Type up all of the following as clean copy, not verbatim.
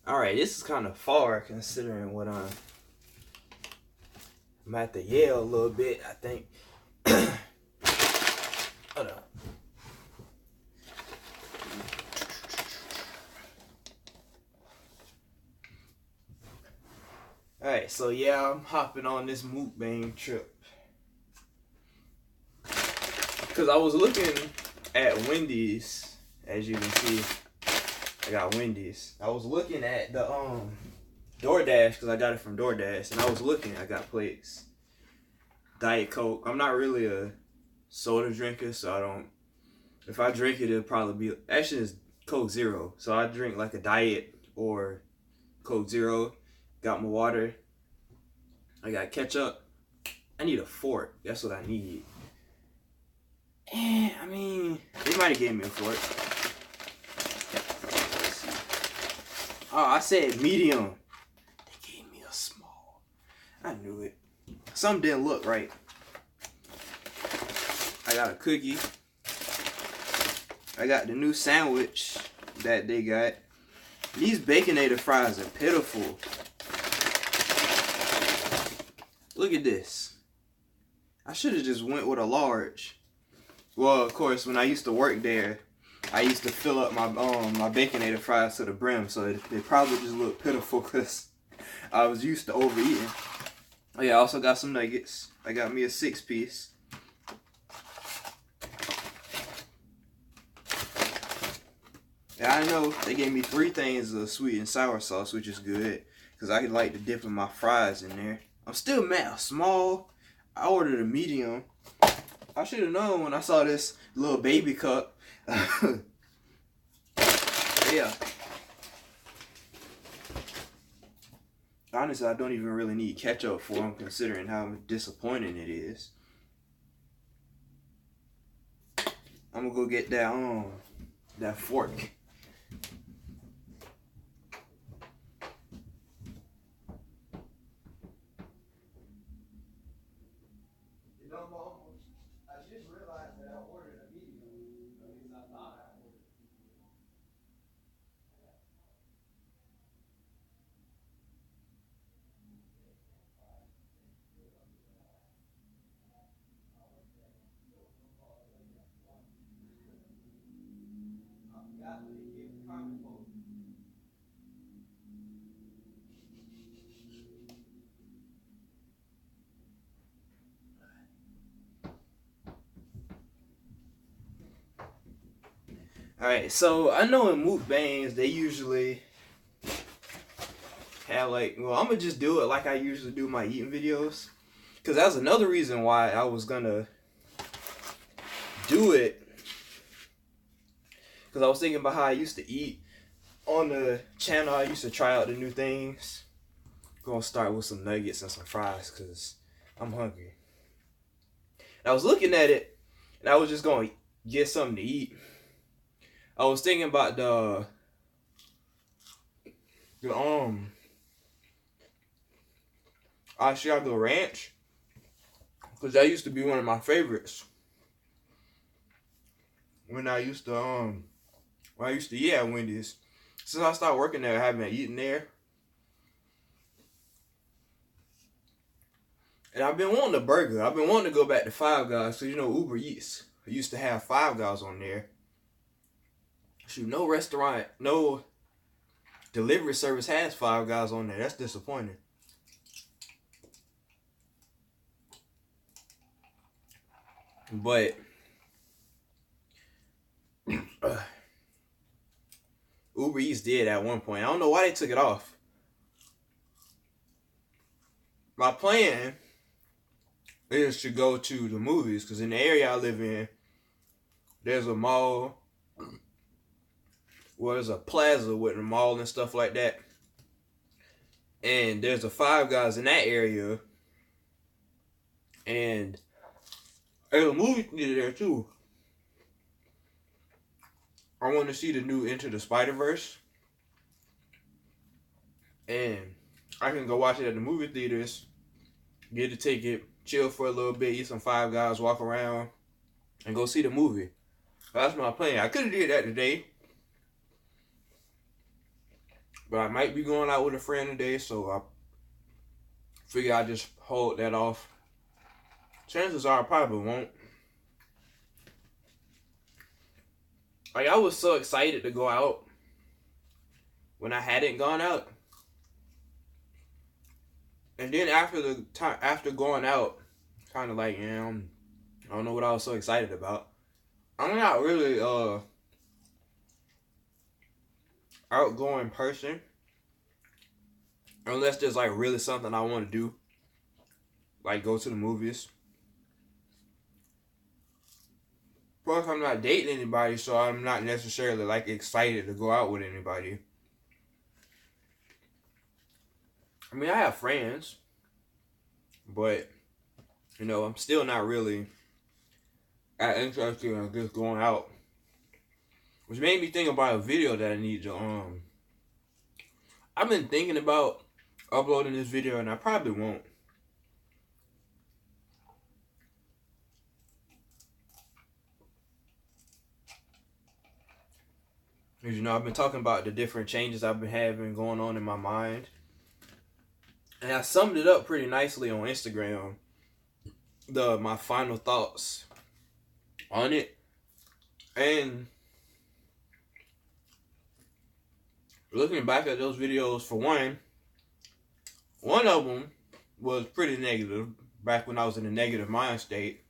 Alright, this is kind of far considering what I'm at the Yale a little bit, I think. Hold on. Alright, so yeah, I'm hopping on this mukbang trip. Because I was looking at Wendy's, as you can see. I got Wendy's. I was looking at the DoorDash, because I got it from DoorDash, and I was looking, I got plates. Diet Coke. I'm not really a soda drinker, so I don't, if I drink it, it'll probably be, actually it's Coke Zero. So I drink like a diet or Coke Zero. Got my water. I got ketchup. I need a fork. That's what I need. And I mean, they might have gave me a fork. Oh, I said medium. They gave me a small. I knew it. Something didn't look right. I got a cookie. I got the new sandwich that they got. These Baconator fries are pitiful. Look at this. I should have just went with a large. Well, of course, when I used to work there, I used to fill up my my Baconator fries to the brim, so they probably just look pitiful because I was used to overeating. Oh yeah, I also got some nuggets. I got me a 6-piece. Yeah, I know they gave me 3 things of sweet and sour sauce, which is good because I like to dip in my fries in there. I'm still mad small. I ordered a medium. I should have known when I saw this little baby cup. Yeah. Honestly, I don't even really need ketchup for them, considering how disappointing it is. I'm gonna go get that fork. You know, Mom, I just realized that I ordered a medium. At least I thought I ordered. I forgot what they gave the comment for. Alright, so I know in mukbangs they usually have like, well, I'm gonna just do it like I usually do my eating videos. Because that's another reason why I was gonna do it. Because I was thinking about how I used to eat on the channel. I used to try out the new things. Gonna start with some nuggets and some fries because I'm hungry. And I was looking at it and I was just gonna get something to eat. I was thinking about the Asiago Ranch, because that used to be one of my favorites when I used to eat at Wendy's. Since I started working there, I haven't been eating there. And I've been wanting a burger. I've been wanting to go back to Five Guys. So you know Uber Eats, I used to have Five Guys on there. Shoot, no restaurant, no delivery service has Five Guys on there. That's disappointing. But Uber Eats did at one point. I don't know why they took it off. My plan is to go to the movies because in the area I live in, there's a mall. Well, there's a plaza with a mall and stuff like that. And there's a Five Guys in that area. And there's a movie theater there too. I want to see the new Into the Spider-Verse. And I can go watch it at the movie theaters, get a ticket, chill for a little bit, eat some Five Guys, walk around, and go see the movie. That's my plan. I could have did that today. But I might be going out with a friend today, so I figure I just hold that off. Chances are I probably won't. Like, I was so excited to go out when I hadn't gone out. And then after going out, kind of like, I don't know what I was so excited about. I'm not really outgoing person unless there's like really something I want to do, like go to the movies. Plus, I'm not dating anybody, so I'm not necessarily like excited to go out with anybody. I mean, I have friends, but I'm still not really that interested in just going out. Which made me think about a video that I need to I've been thinking about uploading this video, and I probably won't. Because I've been talking about the different changes I've been having going on in my mind. And I summed it up pretty nicely on Instagram. My final thoughts on it. And looking back at those videos, for one of them was pretty negative back when I was in a negative mind state.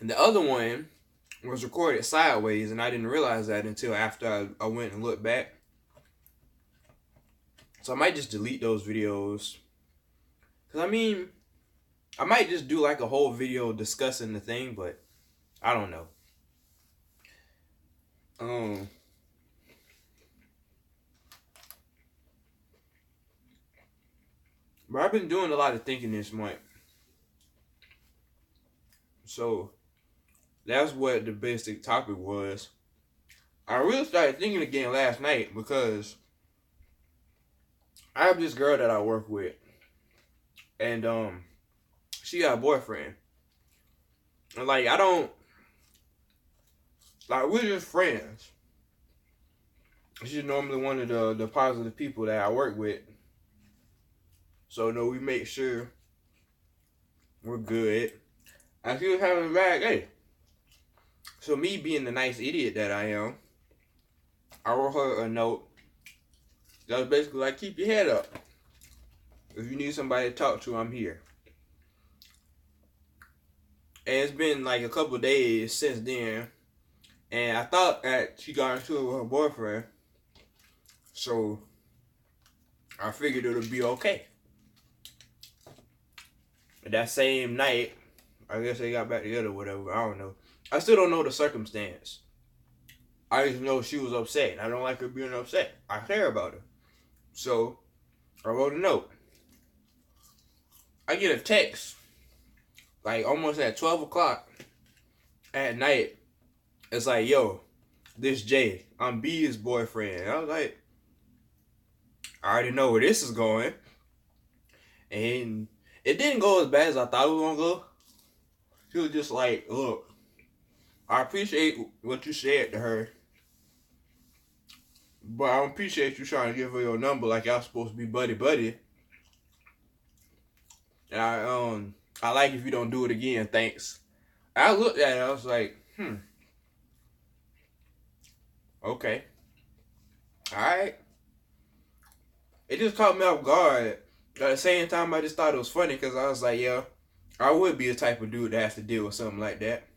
And the other one was recorded sideways, and I didn't realize that until after I went and looked back. So I might just delete those videos. Because I might just do like a whole video discussing the thing, but I don't know. But I've been doing a lot of thinking this month. So that's what the basic topic was. I really started thinking again last night because I have this girl that I work with. And she got a boyfriend. And like we're just friends. She's normally one of the positive people that I work with. So we make sure we're good. And she was having a bad day. So me being the nice idiot that I am, I wrote her a note that was basically like, keep your head up. If you need somebody to talk to, I'm here. And it's been like a couple of days since then. And I thought that she got into it with her boyfriend. So I figured it would be okay. But that same night, I guess they got back together or whatever. I don't know. I still don't know the circumstance. I just know she was upset. I don't like her being upset. I care about her. So I wrote a note. I get a text like almost at 12 o'clock at night. It's like, yo, this Jay, I'm B's boyfriend. And I was like, I already know where this is going. And it didn't go as bad as I thought it was going to go. She was just like, look, I appreciate what you said to her, but I don't appreciate you trying to give her your number like y'all supposed to be buddy-buddy. And I like if you don't do it again, thanks. I looked at it, I was like, okay. Alright. It just caught me off guard. At the same time, I just thought it was funny because I was like, yeah, I would be the type of dude that has to deal with something like that.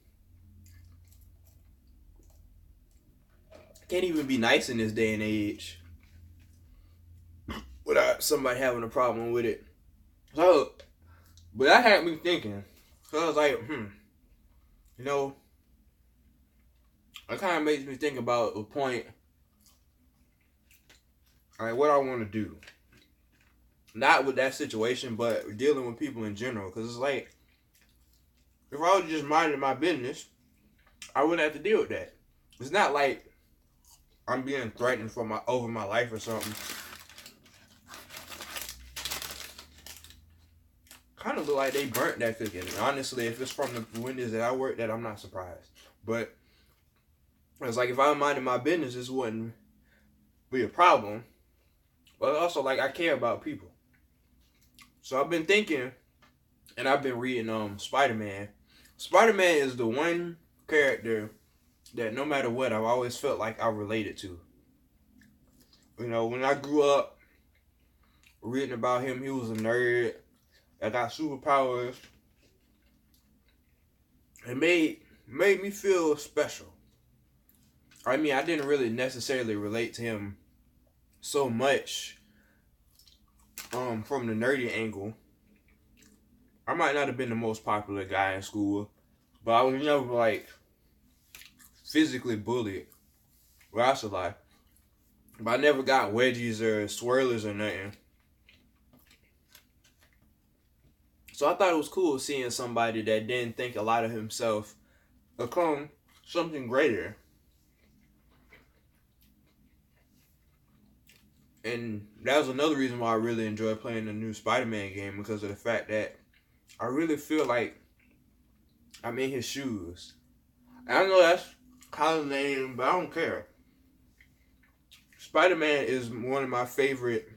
Can't even be nice in this day and age without somebody having a problem with it. So, but that had me thinking. So I was like, it kind of makes me think about a point, like what I want to do. Not with that situation, but dealing with people in general. Because it's like, if I was just minding my business, I wouldn't have to deal with that. It's not like I'm being threatened over my life or something. Kind of look like they burnt that cookie. And honestly, if it's from the Wendy's that I work at, I'm not surprised. But it's like if I minded my business, this wouldn't be a problem. But also, like, I care about people. So I've been thinking, and I've been reading Spider-Man. Spider-Man is the one character that no matter what, I've always felt like I related to. You know, when I grew up reading about him, he was a nerd that got superpowers. It made me feel special. I mean, I didn't really necessarily relate to him so much from the nerdy angle. I might not have been the most popular guy in school, but I was never like physically bullied. Well, that's a lie. But I never got wedgies or swirlers or nothing. So I thought it was cool seeing somebody that didn't think a lot of himself become something greater. And that was another reason why I really enjoy playing the new Spider-Man game, because of the fact that I really feel like I'm in his shoes. And I know that's kind of lame, but I don't care. Spider-Man is one of my favorite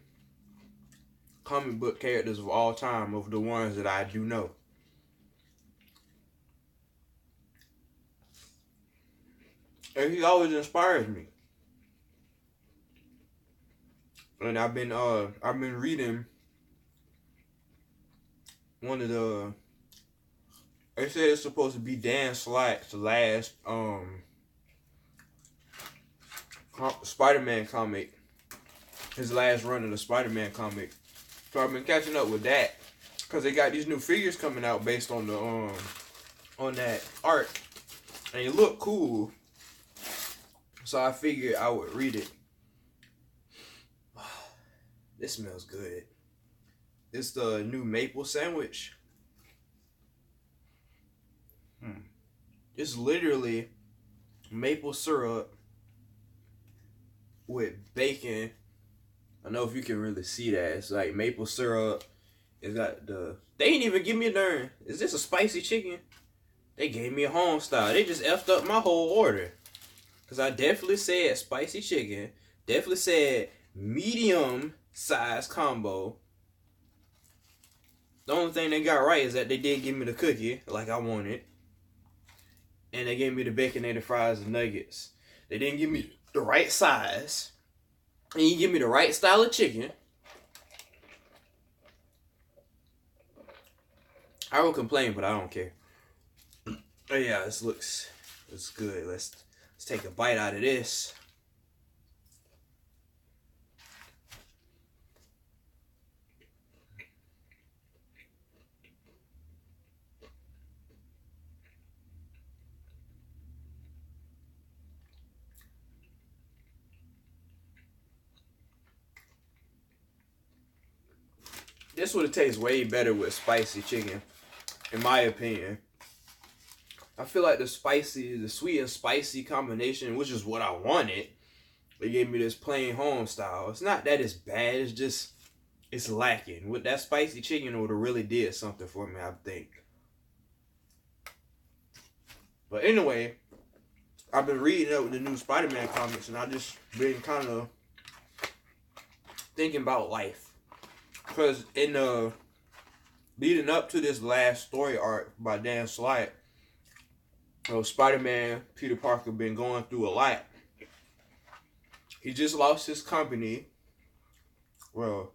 comic book characters of all time, of the ones that I do know. And he always inspires me. And I've been reading one of the, they said it's supposed to be Dan Slatt's last Spider-Man comic, his last run of the Spider-Man comic. So I've been catching up with that, because they got these new figures coming out based on the on that art, and it looked cool. So I figured I would read it. This smells good. It's the new maple sandwich. It's literally maple syrup with bacon. I don't know if you can really see that. It's like maple syrup. It's got the... They didn't even give me a darn... Is this a spicy chicken? They gave me a home style. They just effed up my whole order. Because I definitely said spicy chicken. Definitely said medium size combo. The only thing they got right is that they did give me the cookie like I wanted. And they gave me the baconated fries and nuggets. They didn't give me the right size. And you give me the right style of chicken. I will complain, but I don't care. Oh yeah, this looks good. Let's take a bite out of this. This would have tasted way better with spicy chicken, in my opinion. I feel like the sweet and spicy combination, which is what I wanted, they gave me this plain home style. It's not that it's bad, it's just, it's lacking. With that spicy chicken, it would have really did something for me, I think. But anyway, I've been reading up the new Spider-Man comics, and I just been kind of thinking about life. Because in the leading up to this last story arc by Dan Slott, Spider-Man, Peter Parker, been going through a lot. He just lost his company. Well,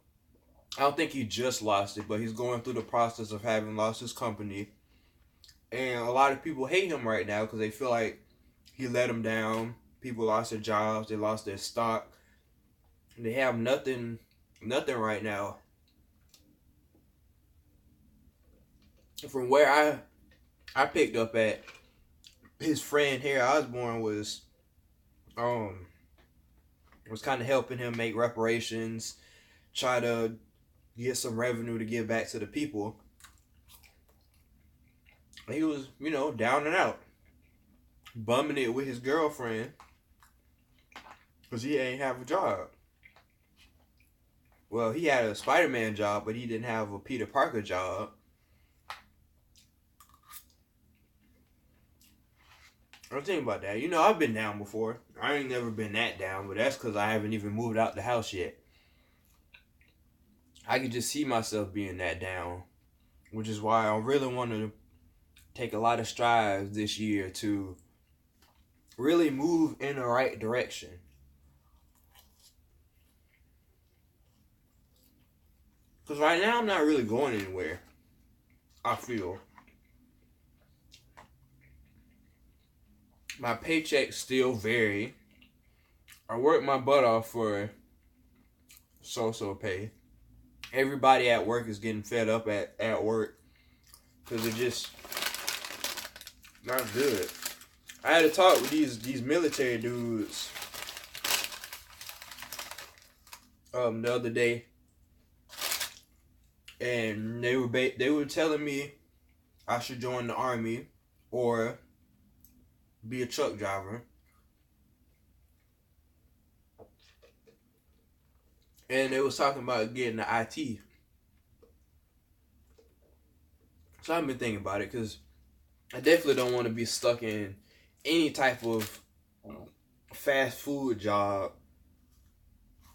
I don't think he just lost it, but he's going through the process of having lost his company. And a lot of people hate him right now because they feel like he let them down. People lost their jobs, they lost their stock. They have nothing right now. From where I picked up at, his friend Harry Osborn was kind of helping him make reparations, try to get some revenue to give back to the people. He was, down and out, bumming it with his girlfriend because he ain't have a job. Well, he had a Spider-Man job, but he didn't have a Peter Parker job. I'm thinking about that. You know, I've been down before. I ain't never been that down, but that's because I haven't even moved out the house yet. I could just see myself being that down, which is why I really want to take a lot of strides this year to really move in the right direction. Because right now I'm not really going anywhere. I feel. My paychecks still vary. I work my butt off for so pay. Everybody at work is getting fed up at work because it's just not good. I had a talk with these military dudes the other day, and they were telling me I should join the army or be a truck driver. And they was talking about getting the IT. So I've been thinking about it because I definitely don't want to be stuck in any type of fast food job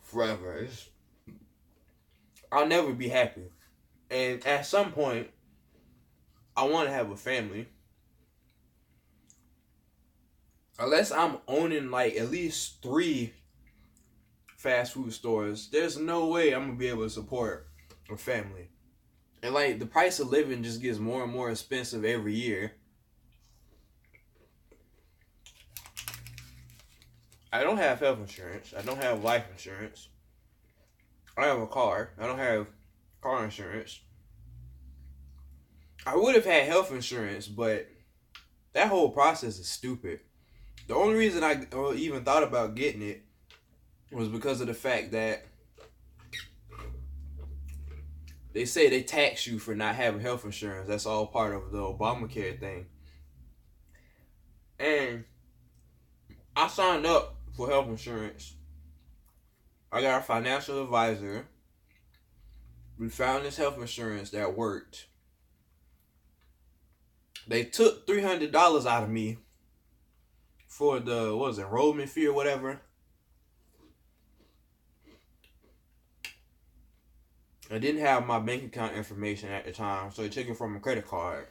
forever. I'll never be happy. And at some point, I want to have a family. Unless I'm owning like at least 3 fast food stores, there's no way I'm gonna be able to support a family. And like the price of living just gets more and more expensive every year. I don't have health insurance. I don't have life insurance. I have a car. I don't have car insurance. I would have had health insurance, but that whole process is stupid. The only reason I even thought about getting it was because of the fact that they say they tax you for not having health insurance. That's all part of the Obamacare thing. And I signed up for health insurance. I got a financial advisor. We found this health insurance that worked. They took $300 out of me for the, what was it, enrollment fee or whatever. I didn't have my bank account information at the time, so they took it from a credit card.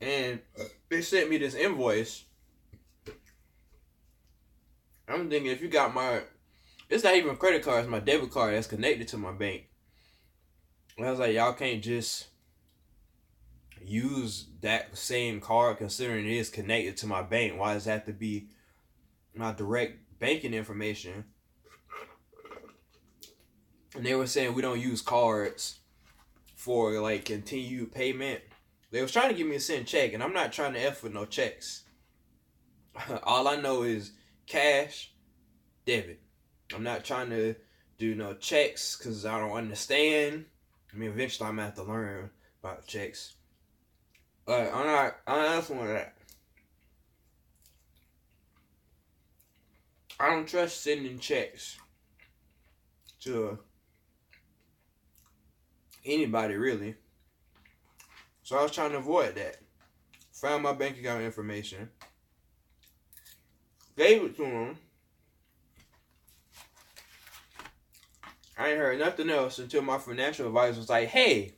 And they sent me this invoice. I'm thinking, if you got my, it's not even a credit card, it's my debit card that's connected to my bank. And I was like, y'all can't just use that same card considering it is connected to my bank. Why does it have to be my direct banking information? And they were saying we don't use cards for like continued payment. They was trying to get me to send check, and I'm not trying to F with no checks. All I know is cash, debit. I'm not trying to do no checks because I don't understand. I mean, eventually I'm gonna have to learn about checks. But I'm not one of that. I don't trust sending checks to anybody really. So I was trying to avoid that. Found my bank account information. Gave it to him. I ain't heard nothing else until my financial advisor was like, hey,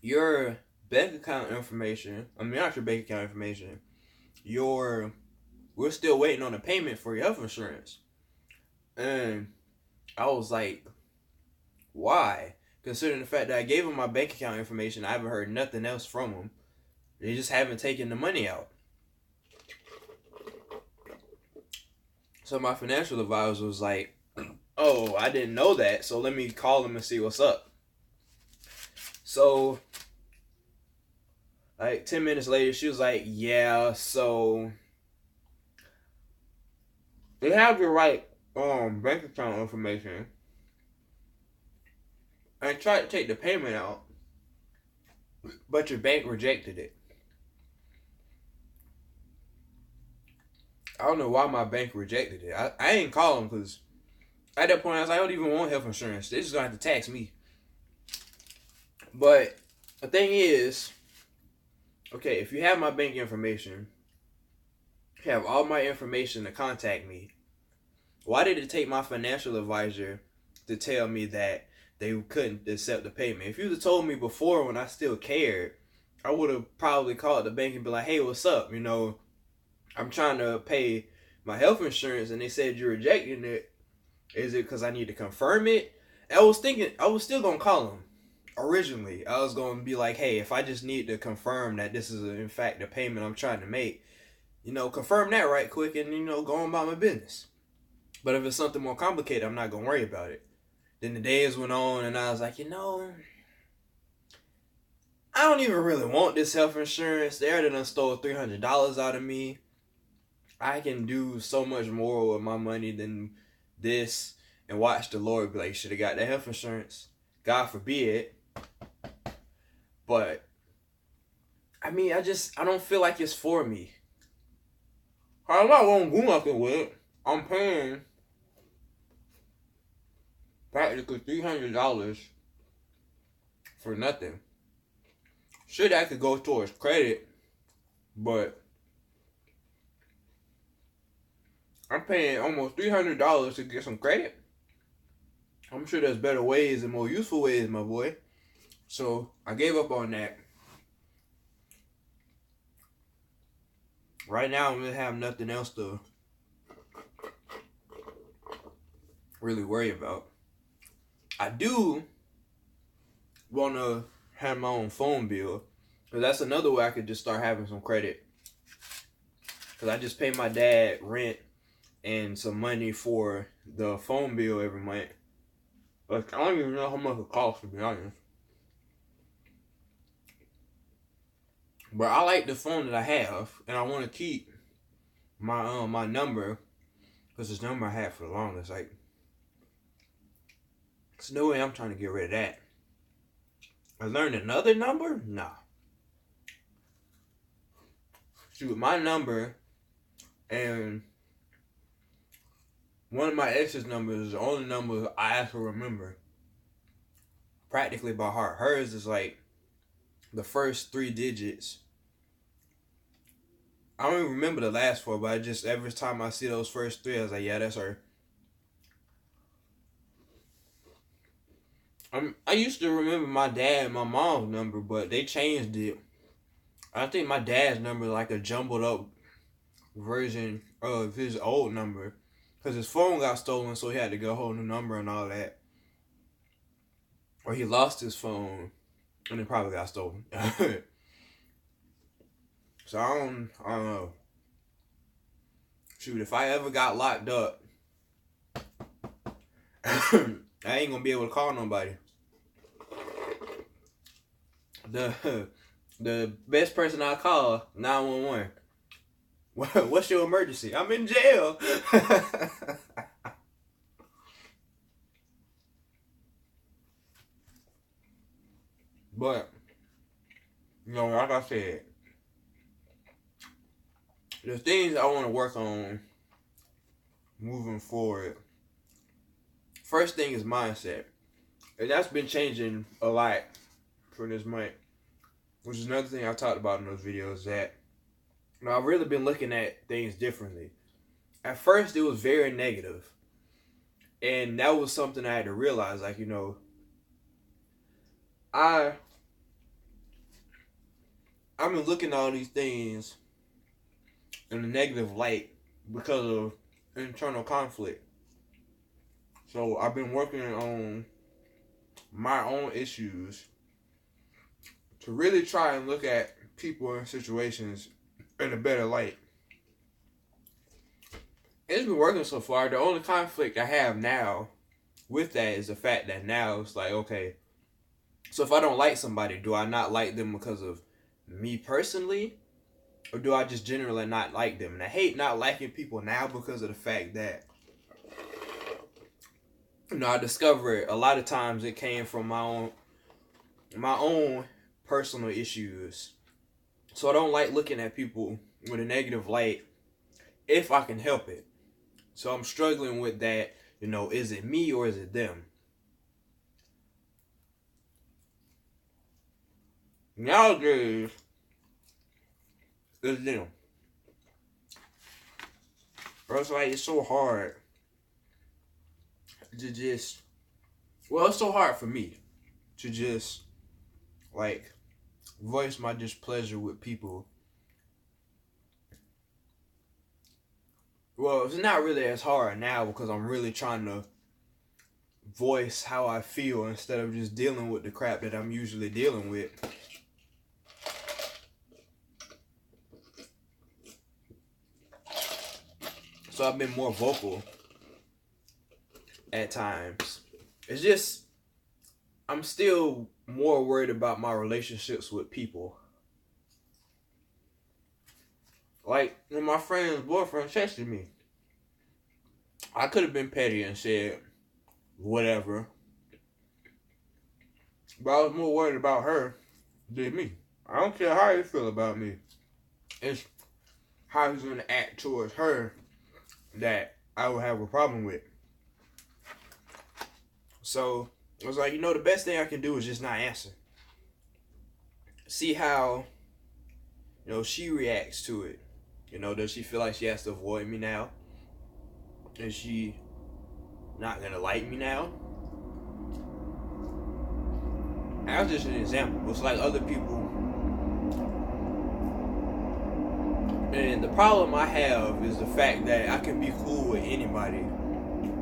your bank account information, I mean not your bank account information, we're still waiting on a payment for your health insurance. And I was like, why? Considering the fact that I gave him my bank account information, I haven't heard nothing else from him. They just haven't taken the money out. So my financial advisor was like, oh, I didn't know that, so let me call him and see what's up. So, like 10 minutes later, she was like, yeah, so they have your right bank account information. I tried to take the payment out, but your bank rejected it. I don't know why my bank rejected it. I ain't call them because at that point I was like, I don't even want health insurance. They're just going to have to tax me. But the thing is, okay, if you have my bank information, you have all my information to contact me. Why did it take my financial advisor to tell me that they couldn't accept the payment? If you'd have told me before when I still cared, I would have probably called the bank and be like, hey, what's up? You know, I'm trying to pay my health insurance and they said you're rejecting it. Is it because I need to confirm it? And I was thinking, I was still going to call them. Originally, I was going to be like, hey, if I just need to confirm that this is in fact the payment I'm trying to make, you know, confirm that right quick and, you know, go on about my business. But if it's something more complicated, I'm not going to worry about it. Then the days went on and I was like, you know, I don't even really want this health insurance. They already done stole $300 out of me. I can do so much more with my money than this, and watch the Lord be like, should have got that health insurance. God forbid. But, I mean, I don't feel like it's for me. I'm not going to do nothing with it. I'm paying practically $300 for nothing. Sure, that could go towards credit, but I'm paying almost $300 to get some credit. I'm sure there's better ways and more useful ways, my boy. So I gave up on that. Right now, I'm gonna have nothing else to really worry about. I do want to have my own phone bill, because that's another way I could just start having some credit. Because I just pay my dad rent and some money for the phone bill every month. Like, I don't even know how much it costs, to be honest. But I like the phone that I have, and I want to keep my number, because this number I had for the longest. Like, there's no way I'm trying to get rid of that. I learned another number? Nah. Shoot, my number and one of my ex's numbers is the only number I actually remember practically by heart. Hers is like the first 3 digits. I don't even remember the last 4, but I just, every time I see those first 3, I was like, yeah, that's her. I used to remember my dad and my mom's number, but they changed it. I think my dad's number is like a jumbled up version of his old number, because his phone got stolen, so he had to get a whole new number and all that. Or he lost his phone and it probably got stolen. So I don't know. Shoot, if I ever got locked up, I ain't gonna be able to call nobody. The best person I call, 911. What's your emergency? I'm in jail. But, you know, like I said, the things I want to work on moving forward. First thing is mindset. And that's been changing a lot for this month. Which is another thing I talked about in those videos, that, you know, I've really been looking at things differently. At first, it was very negative. And that was something I had to realize. Like, you know, I've been looking at all these things in a negative light because of internal conflict. So I've been working on my own issues to really try and look at people and situations in a better light. It's been working so far. The only conflict I have now with that is the fact that now it's like, okay, so if I don't like somebody, do I not like them because of me personally? Or do I just generally not like them? And I hate not liking people now because of the fact that, you know, I discovered a lot of times it came from my own personal issues. So I don't like looking at people with a negative light if I can help it. So I'm struggling with that, you know, is it me or is it them? Nowadays, It's them. Bro, it's like, it's so hard to just, well, it's so hard for me to just, like, voice my displeasure with people. Well, it's not really as hard now because I'm really trying to voice how I feel instead of just dealing with the crap that I'm usually dealing with. So I've been more vocal at times. It's just, I'm still more worried about my relationships with people. Like, when my friend's boyfriend texted me, I could have been petty and said whatever, but I was more worried about her than me. I don't care how you feel about me. It's how he's gonna act towards her that I would have a problem with. So I was like, the best thing I can do is just not answer. See how, she reacts to it. Does she feel like she has to avoid me now? Is she not gonna like me now? That's just an example. It's like other people. And the problem I have is the fact that I can be cool with anybody.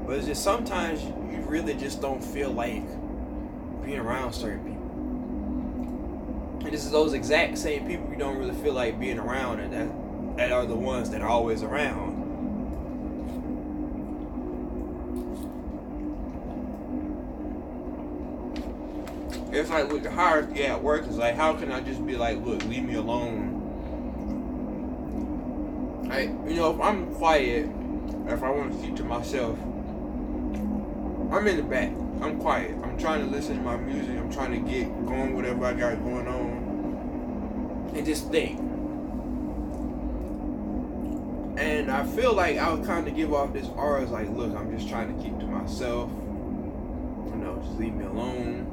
But it's just sometimes you really just don't feel like being around certain people. And this is those exact same people you don't really feel like being around, and that are the ones that are always around. It's like with the hierarchy at work, it's like, how can I just be like, look, leave me alone? Like, if I'm quiet, if I want to keep to myself, I'm in the back. I'm quiet. I'm trying to listen to my music. I'm trying to get going whatever I got going on. And just think. And I feel like I would kind of give off this aura as like, look, I'm just trying to keep to myself. Just leave me alone.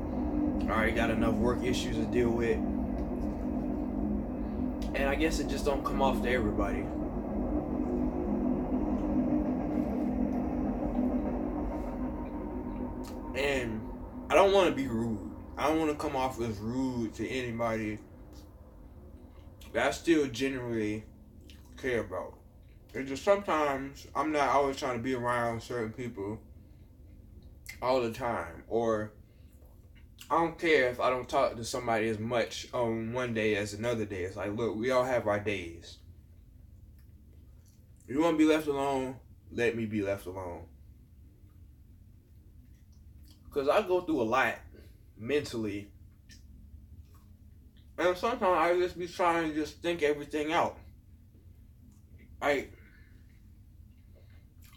I already got enough work issues to deal with. And I guess it just don't come off to everybody. And I don't want to be rude. I don't want to come off as rude to anybody that I still genuinely care about. It's just sometimes I'm not always trying to be around certain people all the time. Or I don't care if I don't talk to somebody as much on one day as another day. It's like, look, we all have our days. If you want to be left alone, let me be left alone. Because I go through a lot mentally. And sometimes I just be trying to just think everything out. Like,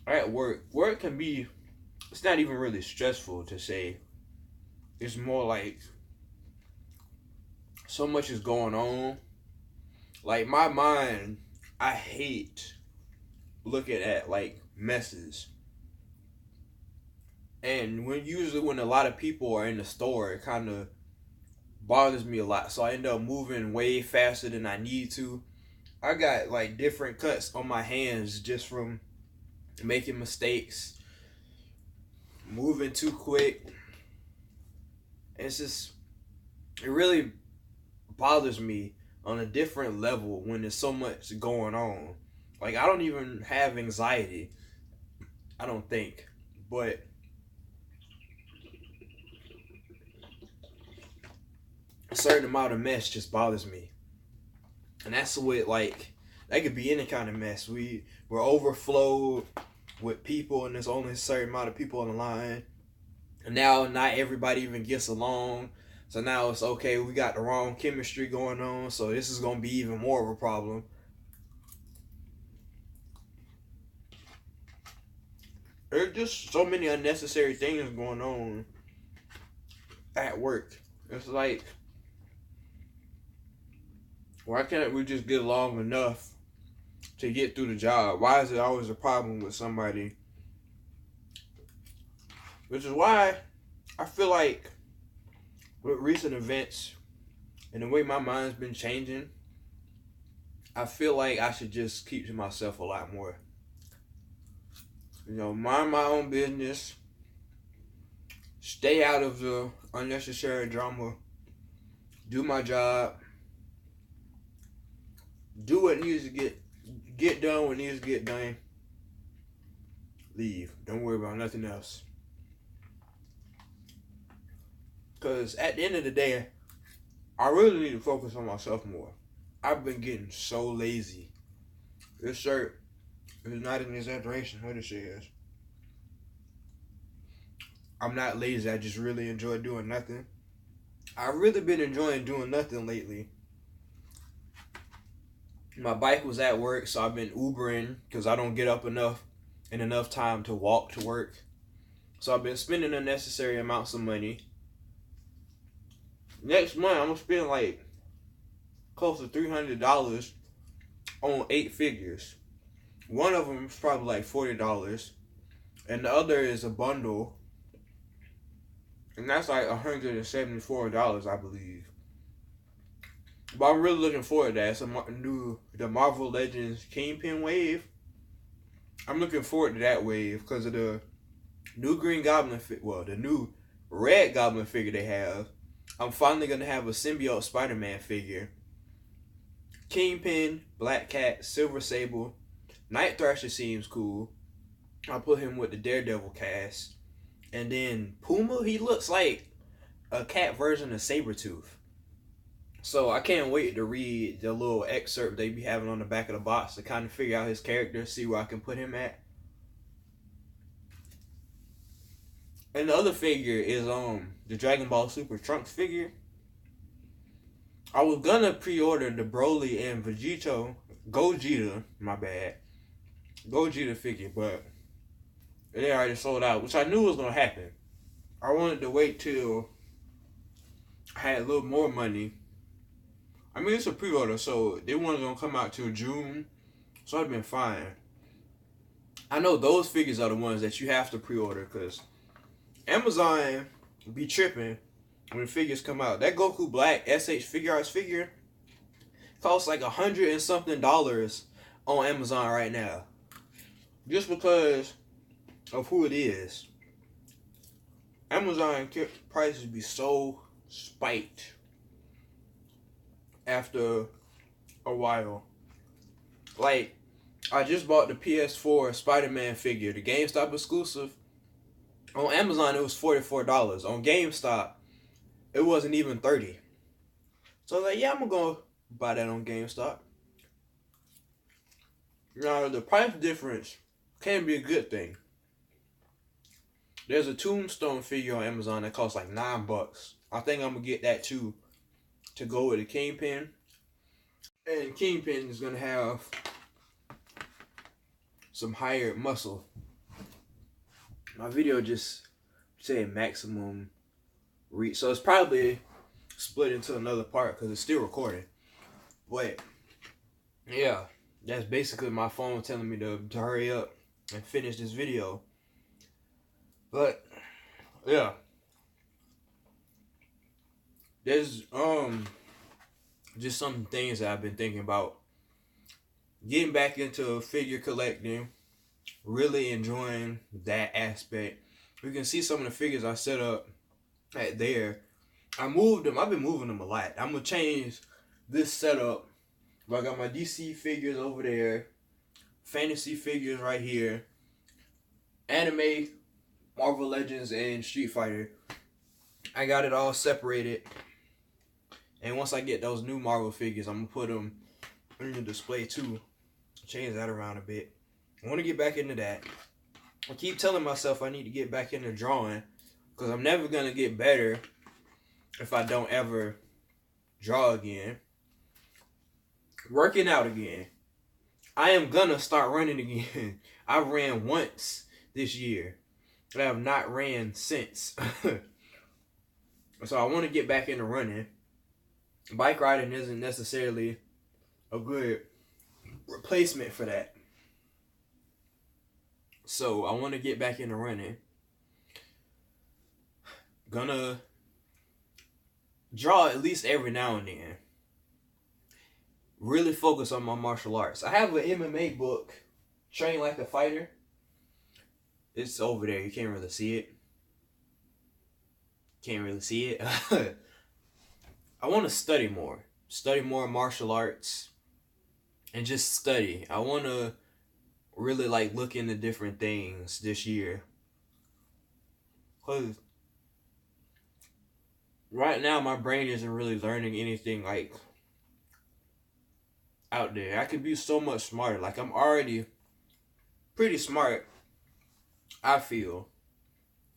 at work can be, it's not even really stressful to say. It's more like so much is going on. Like, my mind, I hate looking at like messes. And usually when a lot of people are in the store, it kind of bothers me a lot. So I end up moving way faster than I need to. I got like different cuts on my hands just from making mistakes, moving too quick. It's just, it really bothers me on a different level when there's so much going on. Like, I don't even have anxiety, I don't think, but a certain amount of mess just bothers me. And that's what, like, that could be any kind of mess. We're overflowed with people, and there's only a certain amount of people on the line. And now not everybody even gets along. So now it's okay, we got the wrong chemistry going on, so this is going to be even more of a problem. There's just so many unnecessary things going on at work. It's like, why can't we just get along enough to get through the job? Why is it always a problem with somebody? Which is why I feel like with recent events and the way my mind's been changing, I feel like I should just keep to myself a lot more. Mind my own business. Stay out of the unnecessary drama. Do my job. Do what needs to get done what needs to get done. Leave. Don't worry about nothing else. Because at the end of the day, I really need to focus on myself more. I've been getting so lazy. This shirt is not an exaggeration. What it is. I'm not lazy. I just really enjoy doing nothing. I've really been enjoying doing nothing lately. My bike was at work, so I've been Ubering because I don't get up enough time to walk to work. So I've been spending unnecessary amounts of money. Next month, I'm gonna spend like close to $300 on 8 figures. One of them is probably like $40, and the other is a bundle, and that's like $174, I believe. But I'm really looking forward to that. It's the Marvel Legends Kingpin wave. I'm looking forward to that wave because of the new Green Goblin, the new Red Goblin figure they have. I'm finally gonna have a symbiote Spider-Man figure. Kingpin, Black Cat, Silver Sable, Night Thrasher seems cool. I put him with the Daredevil cast. And then Puma, he looks like a cat version of Sabretooth. So I can't wait to read the little excerpt they be having on the back of the box to kind of figure out his character, see where I can put him at. And the other figure is the Dragon Ball Super Trunks figure. I was gonna pre-order the Broly and Gogeta figure, but they already sold out, which I knew was gonna happen. I wanted to wait till I had a little more money. I mean, it's a pre-order, so they weren't gonna come out till June, so I'd been fine. I know those figures are the ones that you have to pre-order because Amazon be tripping when figures come out. That Goku Black SH Figure Arts figure costs like $100 and something on Amazon right now, just because of who it is. Amazon prices be so spiked after a while. Like, I just bought the PS4 Spider-Man figure, the GameStop exclusive. On Amazon, it was $44. On GameStop, it wasn't even $30. So I was like, yeah, I'm gonna go buy that on GameStop. Now, the price difference can be a good thing. There's a Tombstone figure on Amazon that costs like $9. I think I'm gonna get that too, to go with the Kingpin. And Kingpin is gonna have some higher muscle. My video just said maximum reach, so it's probably split into another part because it's still recording. But yeah, that's basically my phone telling me to hurry up and finish this video. But yeah, there's just some things that I've been thinking about. Getting back into figure collecting, really enjoying that aspect. You can see some of the figures I set up at there. I moved them. I've been moving them a lot. I'm gonna change this setup. I got my DC figures over there, fantasy figures right here, anime, Marvel Legends, and Street Fighter. I got it all separated. And once I get those new Marvel figures, I'm gonna put them in the display too. Change that around a bit. I want to get back into that. I keep telling myself I need to get back into drawing because I'm never gonna get better if I don't ever draw again. Working out again. I am gonna start running again. I ran once this year. I have not ran since. So I want to get back into running. Bike riding isn't necessarily a good replacement for that. So I want to get back into running. Gonna draw at least every now and then. really focus on my martial arts. I have an MMA book, Train Like a Fighter. It's over there. You can't really see it. Can't really see it. I want to study more martial arts, and just study. I want to really like look into different things this year. Cause right now my brain isn't really learning anything like out there. I could be so much smarter. Like I'm already pretty smart, I feel,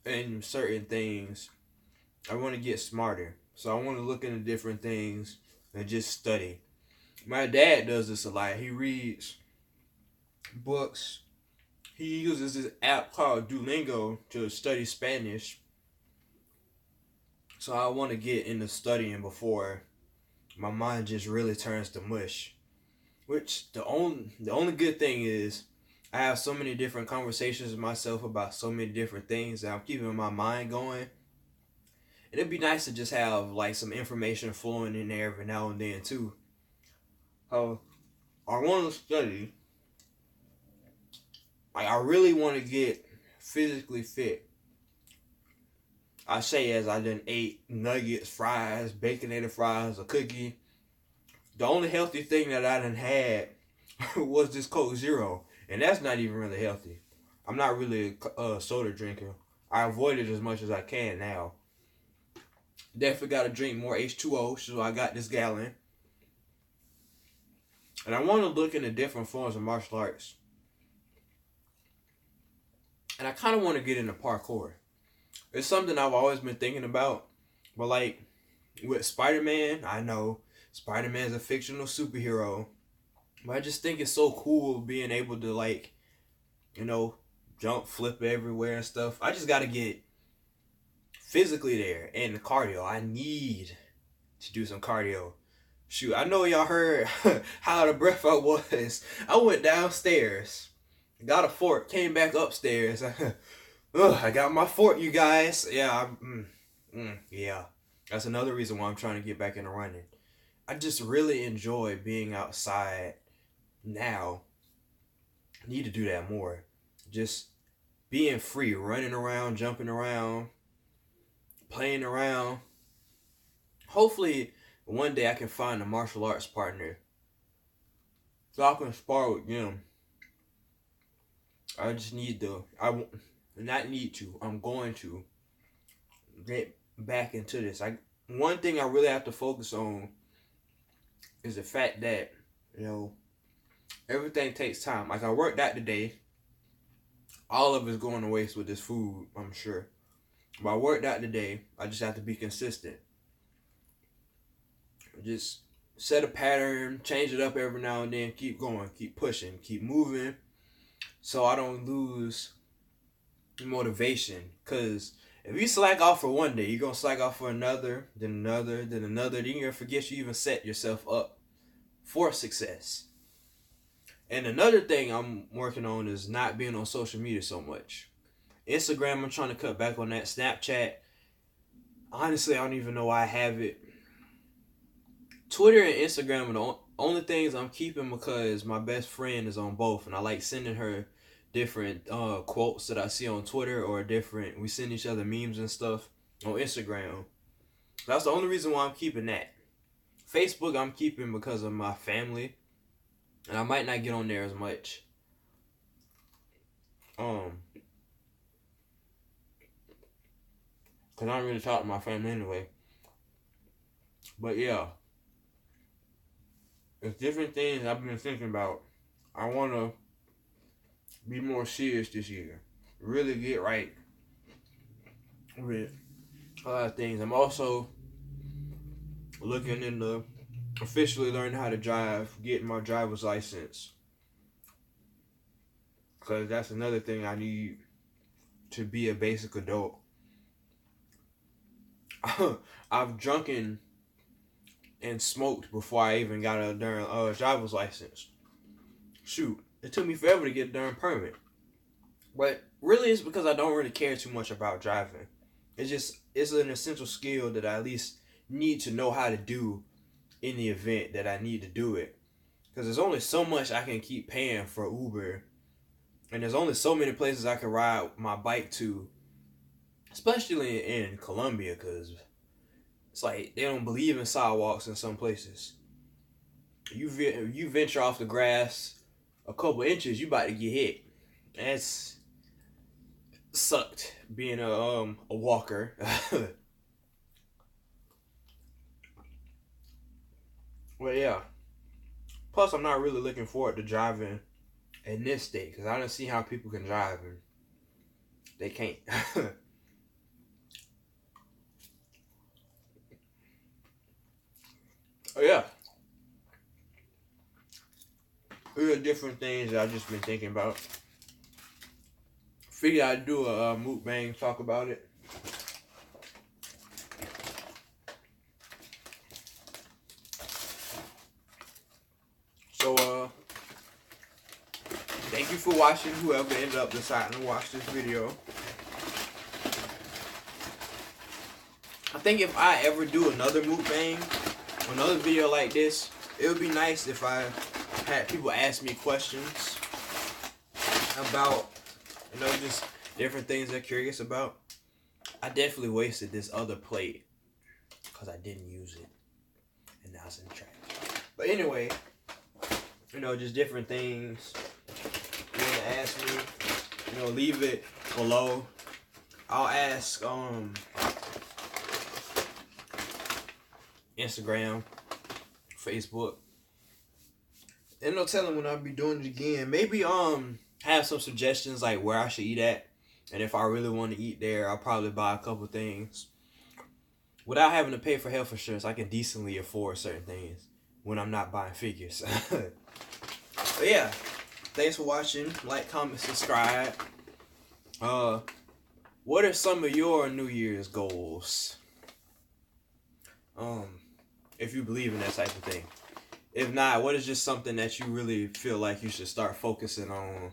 in certain things. I want to get smarter. So I want to look into different things and just study. My dad does this a lot. He reads books. He uses this app called Duolingo to study Spanish. So I want to get into studying before my mind just really turns to mush. Which the only good thing is I have so many different conversations with myself about so many different things that I'm keeping my mind going. And it'd be nice to just have like some information flowing in there every now and then too. I want to study. Like I really want to get physically fit. I say as I done ate nuggets, fries, baconated fries, a cookie. The only healthy thing that I done had was this Coke Zero, and that's not even really healthy. I'm not really a soda drinker. I avoid it as much as I can now. Definitely got to drink more H2O, so I got this gallon. And I want to look into different forms of martial arts. And I kind of want to get into parkour. It's something I've always been thinking about. But like with Spider-Man, I know Spider-Man's a fictional superhero. But I just think it's so cool being able to like, you know, jump, flip everywhere and stuff. I just got to get physically there and the cardio. I need to do some cardio. Shoot, I know y'all heard how out of breath I was. I went downstairs, got a fork, came back upstairs. I got my fork, you guys. Yeah, yeah. That's another reason why I'm trying to get back into running. I just really enjoy being outside now. I need to do that more. Just being free, running around, jumping around, playing around. Hopefully, one day I can find a martial arts partner so I can spar with them. I just need to. Not need to. I'm going to get back into this. One thing I really have to focus on is the fact that everything takes time. Like I worked out today. All of it's going to waste with this food, I'm sure. But I worked out today. I just have to be consistent. Just set a pattern, change it up every now and then, keep going, keep pushing, keep moving, so I don't lose motivation. Because if you slack off for one day, you're going to slack off for another, then another, then another, then you're going to forget you even set yourself up for success. And another thing I'm working on is not being on social media so much. Instagram, I'm trying to cut back on that. Snapchat, honestly, I don't even know why I have it. Twitter and Instagram are the only things I'm keeping because my best friend is on both, and I like sending her different quotes that I see on Twitter, or we send each other memes and stuff on Instagram. That's the only reason why I'm keeping that. Facebook I'm keeping because of my family, and I might not get on there as much. Cause I don't really talk to my family anyway. But yeah. There's different things I've been thinking about. I want to be more serious this year. Really get right with a lot of things. I'm also looking into officially learning how to drive, getting my driver's license. Because that's another thing I need to be a basic adult. I've drunken and smoked before I even got a darn driver's license. Shoot, it took me forever to get a darn permit. But really it's because I don't really care too much about driving. It's an essential skill that I at least need to know how to do in the event that I need to do it. Because there's only so much I can keep paying for Uber. And there's only so many places I can ride my bike to. Especially in Colombia, because it's like they don't believe in sidewalks in some places. You venture off the grass a couple inches, you about to get hit. That's sucked being a walker. Well, yeah. Plus, I'm not really looking forward to driving in this state because I don't see how people can drive and they can't. Oh yeah. There are different things that I've just been thinking about. Figured I'd do a mukbang, talk about it. So, thank you for watching, whoever ended up deciding to watch this video. I think if I ever do another mukbang, another video like this, it would be nice if I had people ask me questions about, just different things they're curious about. I definitely wasted this other plate because I didn't use it, and now it's in the trash. But anyway, just different things you want to ask me, leave it below. I'll ask Instagram, Facebook. And no telling when I'll be doing it again. Maybe have some suggestions like where I should eat at. And if I really want to eat there, I'll probably buy a couple things. Without having to pay for health insurance, I can decently afford certain things when I'm not buying figures. But yeah, thanks for watching. Like, comment, subscribe. What are some of your New Year's goals? If you believe in that type of thing. If not, what is just something that you really feel like you should start focusing on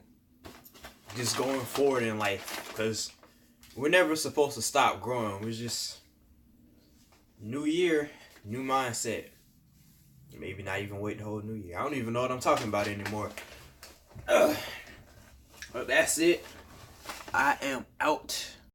just going forward in life? Because we're never supposed to stop growing. We're just new year, new mindset. Maybe not even wait the whole new year. I don't even know what I'm talking about anymore. But that's it. I am out.